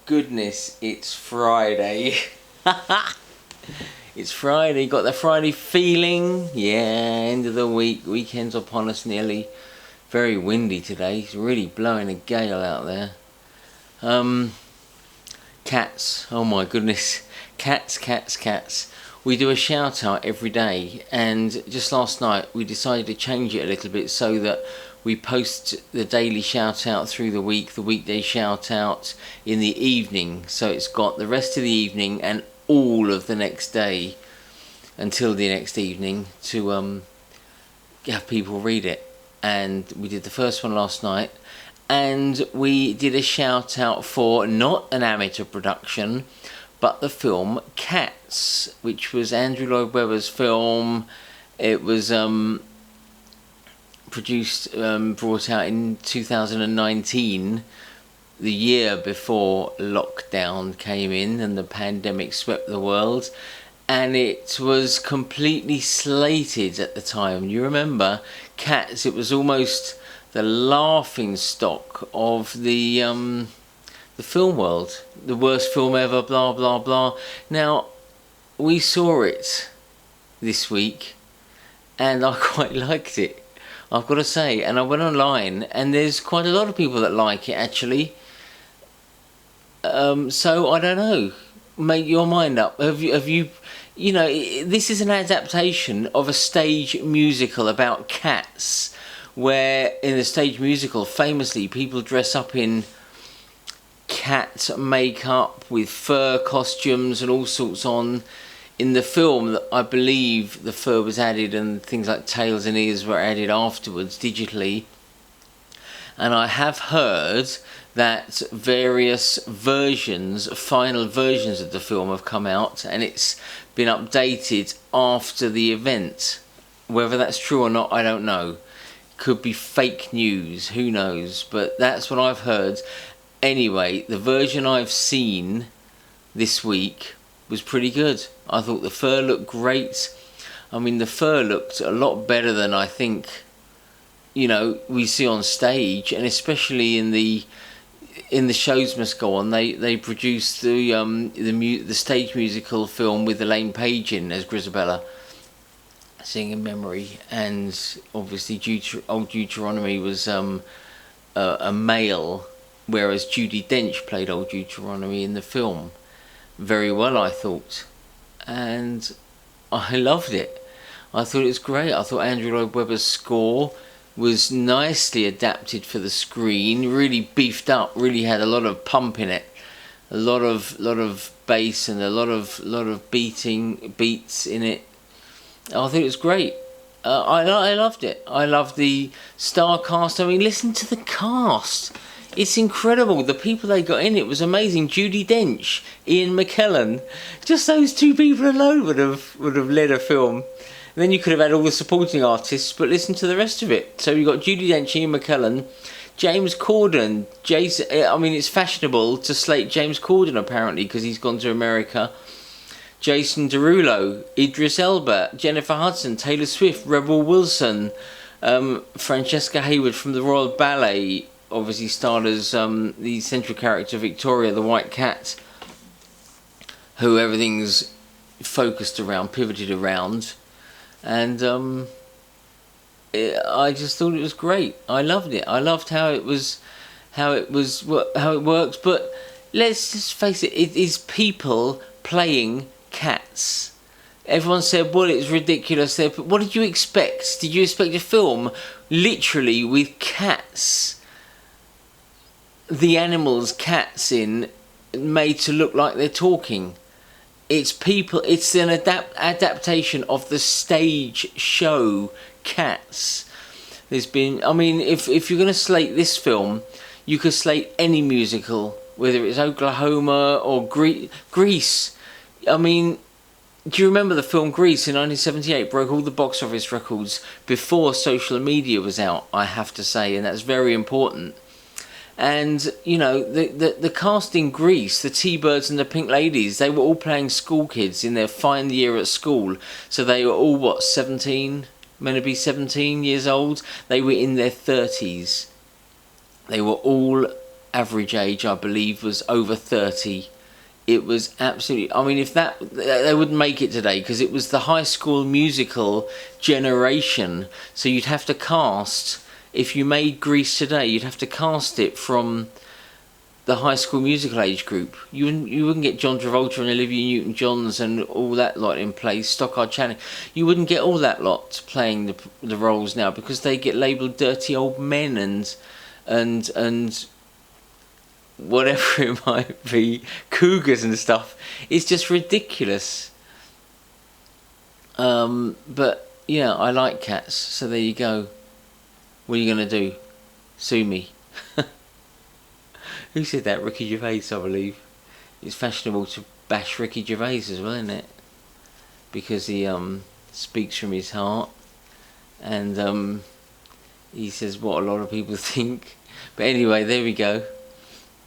goodness, it's Friday. It's Friday, got the Friday feeling. Yeah, end of the week, weekend's upon us nearly. Very windy today, it's really blowing a gale out there. Cats, oh my goodness. Cats. We do a shout out every day, and just last night we decided to change it a little bit so that we post the daily shout out through the week, the weekday shout out in the evening. So it's got the rest of the evening and all of the next day until the next evening to have people read it. And we did the first one last night, and we did a shout out for not an amateur production but the film Cats, which was Andrew Lloyd Webber's film. It was brought out in 2019, the year before lockdown came in and the pandemic swept the world, and it was completely slated at the time. You remember Cats? It was almost the laughing stock of the film world, the worst film ever, blah blah blah. Now, we saw it this week and I quite liked it, I've got to say, and I went online and there's quite a lot of people that like it actually. So I don't know, make your mind up. Have you know, this is an adaptation of a stage musical about cats, where in the stage musical famously people dress up in cat makeup with fur costumes and all sorts on. In the film, I believe the fur was added and things like tails and ears were added afterwards digitally. And I have heard that various final versions of the film have come out and it's been updated after the event. Whether that's true or not, I don't know. Could be fake news, who knows, but that's what I've heard. Anyway, the version I've seen this week was pretty good. I thought the fur looked great. I mean, the fur looked a lot better than I think, you know, we see on stage, and especially in the Shows Must Go On. They produced the stage musical film with Elaine Page in as Grisabella, singing Memory, and obviously old Deuteronomy was a male, whereas Judi Dench played old Deuteronomy in the film very well, I thought, and I loved it. I thought it was great. I thought Andrew Lloyd Webber's score was nicely adapted for the screen, really beefed up, really had a lot of pump in it, a lot of bass and a lot of beats in it. I thought it was great. I loved it. I loved the star cast. I mean, listen to the cast. It's incredible. The people they got in it was amazing. Judi Dench, Ian McKellen. Just those two people alone would have led a film. And then you could have had all the supporting artists, but listen to the rest of it. So you've got Judi Dench, Ian McKellen, James Corden. I mean, it's fashionable to slate James Corden apparently because he's gone to America. Jason Derulo, Idris Elba, Jennifer Hudson, Taylor Swift, Rebel Wilson, Francesca Hayward from the Royal Ballet, obviously starred as the central character Victoria, the white cat, who everything's focused around, pivoted around, and I just thought it was great. I loved it. I loved how it works. But let's just face it, it is people playing cats. Everyone said, well, it's ridiculous there, but what did you expect? Did you expect a film literally with cats, the animals cats in, made to look like they're talking? It's people. It's an adaptation of the stage show Cats. There's been, I mean, if you're going to slate this film, you could slate any musical, whether it's Oklahoma or Grease. I mean, do you remember the film Grease in 1978? Broke all the box office records before social media was out, I have to say, and that's very important. And, you know, the cast in Grease, the T-Birds and the Pink Ladies, they were all playing school kids in their final year at school. So they were all, 17? Meant to be 17 years old? They were in their 30s. They were all average age, I believe, was over 30. It was absolutely, I mean, if that, they wouldn't make it today, because it was the High School Musical generation. So you'd have to cast, if you made Grease today, you'd have to cast it from the High School Musical age group. You wouldn't get John Travolta and Olivia Newton-Johns and all that lot in place, Stockard Channing. You wouldn't get all that lot playing the roles now, because they get labelled dirty old men and whatever it might be, cougars and stuff. It's just ridiculous. But yeah, I like Cats, so there you go. What are you gonna do? Sue me? Who said that? Ricky Gervais, I believe. It's fashionable to bash Ricky Gervais as well, isn't it? Because he speaks from his heart, and he says what a lot of people think. But anyway, there we go.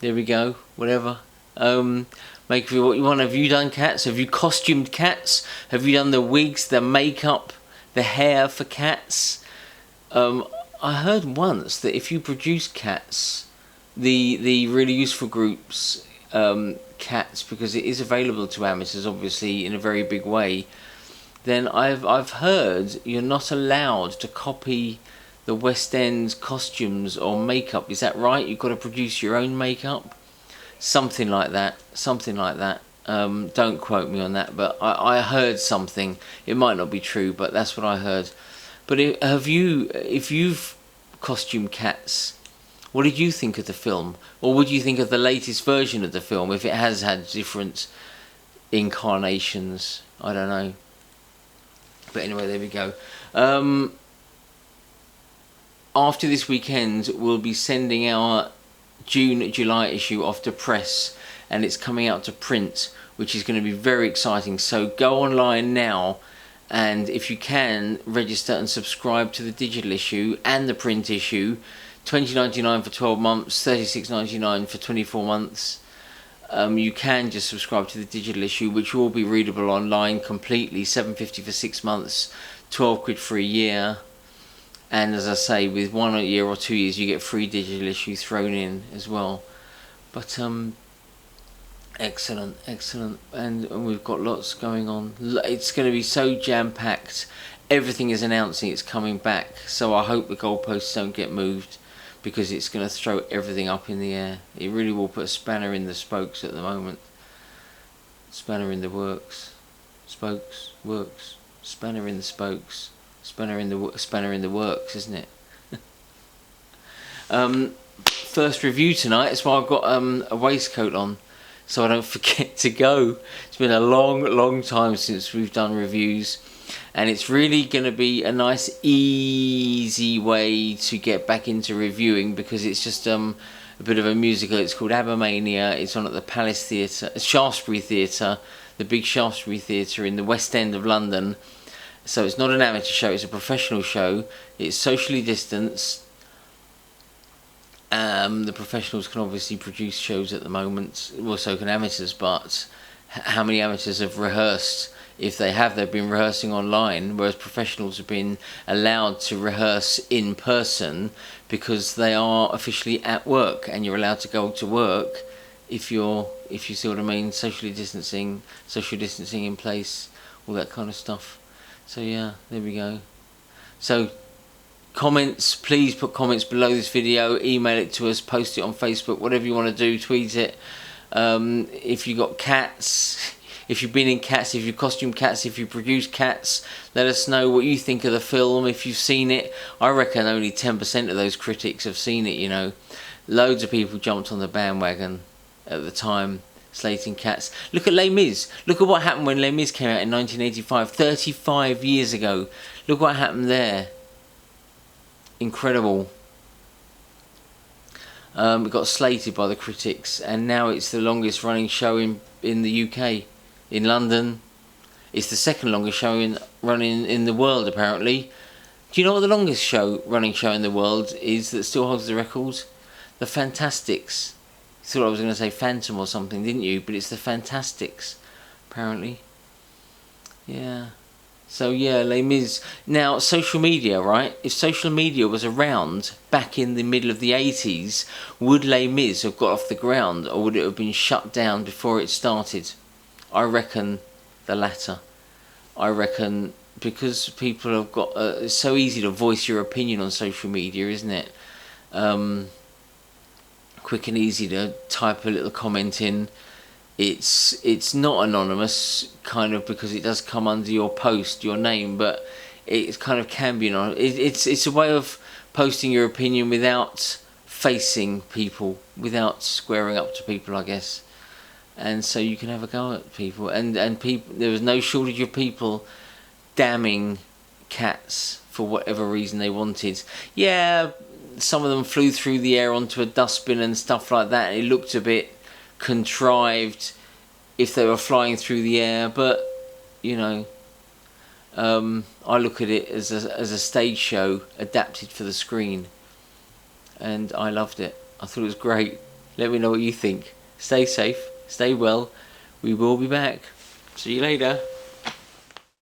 There we go. Whatever. Make of it what you want. Have you done Cats? Have you costumed Cats? Have you done the wigs, the makeup, the hair for Cats? I heard once that if you produce Cats, the really useful groups, Cats, because it is available to amateurs, obviously, in a very big way, then I've heard you're not allowed to copy the West End's costumes or makeup. Is that right? You've got to produce your own makeup? Something like that. Something like that. Don't quote me on that, but I heard something. It might not be true, but that's what I heard. But if you've costumed Cats, what did you think of the film? Or what do you think of the latest version of the film, if it has had different incarnations? I don't know. But anyway, there we go. After this weekend, we'll be sending our June-July issue off to press, and it's coming out to print, which is going to be very exciting. So go online now, and if you can, register and subscribe to the digital issue and the print issue. $20.99 for 12 months, $36.99 for 24 months. You can just subscribe to the digital issue, which will be readable online completely. $7.50 for 6 months, 12 quid for a year. And as I say, with 1 year or 2 years, you get free digital issue thrown in as well. But excellent, and we've got lots going on. It's going to be so jam-packed. Everything is announcing it's coming back, so I hope the goalposts don't get moved, because it's going to throw everything up in the air. It really will put a spanner in the spokes at the moment. Spanner in the works. Spokes, works. Spanner in the spokes. Spanner in the works, isn't it? First review tonight. That's why I've got a waistcoat on, so I don't forget to go. It's been a long time since we've done reviews, and it's really going to be a nice, easy way to get back into reviewing, because it's just a bit of a musical. It's called Abomania. It's on at the Palace Theatre, Shaftesbury Theatre, the big Shaftesbury Theatre in the West End of London. So it's not an amateur show, it's a professional show. It's socially distanced. The professionals can obviously produce shows at the moment, well, so can amateurs, but how many amateurs have rehearsed? If they have, they've been rehearsing online, whereas professionals have been allowed to rehearse in person, because they are officially at work, and you're allowed to go to work if you see what I mean, social distancing in place, all that kind of stuff. So yeah, there we go. So comments, please put comments below this video, email it to us, post it on Facebook, whatever you want to do, tweet it. If you got cats, if you've been in Cats, if you costume Cats, if you produce Cats, let us know what you think of the film, if you've seen it. I reckon only 10% of those critics have seen it, you know. Loads of people jumped on the bandwagon at the time, slating Cats. Look at Les Mis. Look at what happened when Les Mis came out in 1985, 35 years ago. Look what happened there. Incredible. It got slated by the critics, and now it's the longest running show in the UK. In London, it's the second longest show running in the world, apparently. Do you know what the longest running show in the world is that still holds the record? The Fantastics. You thought I was going to say Phantom or something, didn't you? But it's the Fantastics, apparently. Yeah. So yeah, Les Mis. Now, social media, right? If social media was around back in the middle of the 80s, would Les Mis have got off the ground, or would it have been shut down before it started? I reckon the latter. I reckon because people have got... it's so easy to voice your opinion on social media, isn't it? Quick and easy to type a little comment in. It's not anonymous, kind of, because it does come under your post, your name, but it kind of can be anonymous. It's a way of posting your opinion without facing people, without squaring up to people, I guess. And so you can have a go at people, and people. There was no shortage of people damning Cats for whatever reason they wanted. Yeah, some of them flew through the air onto a dustbin and stuff like that. It looked a bit contrived if they were flying through the air, but you know, I look at it as a stage show adapted for the screen, and I loved it. I thought it was great. Let me know what you think. Stay safe, stay well. We will be back. See you later.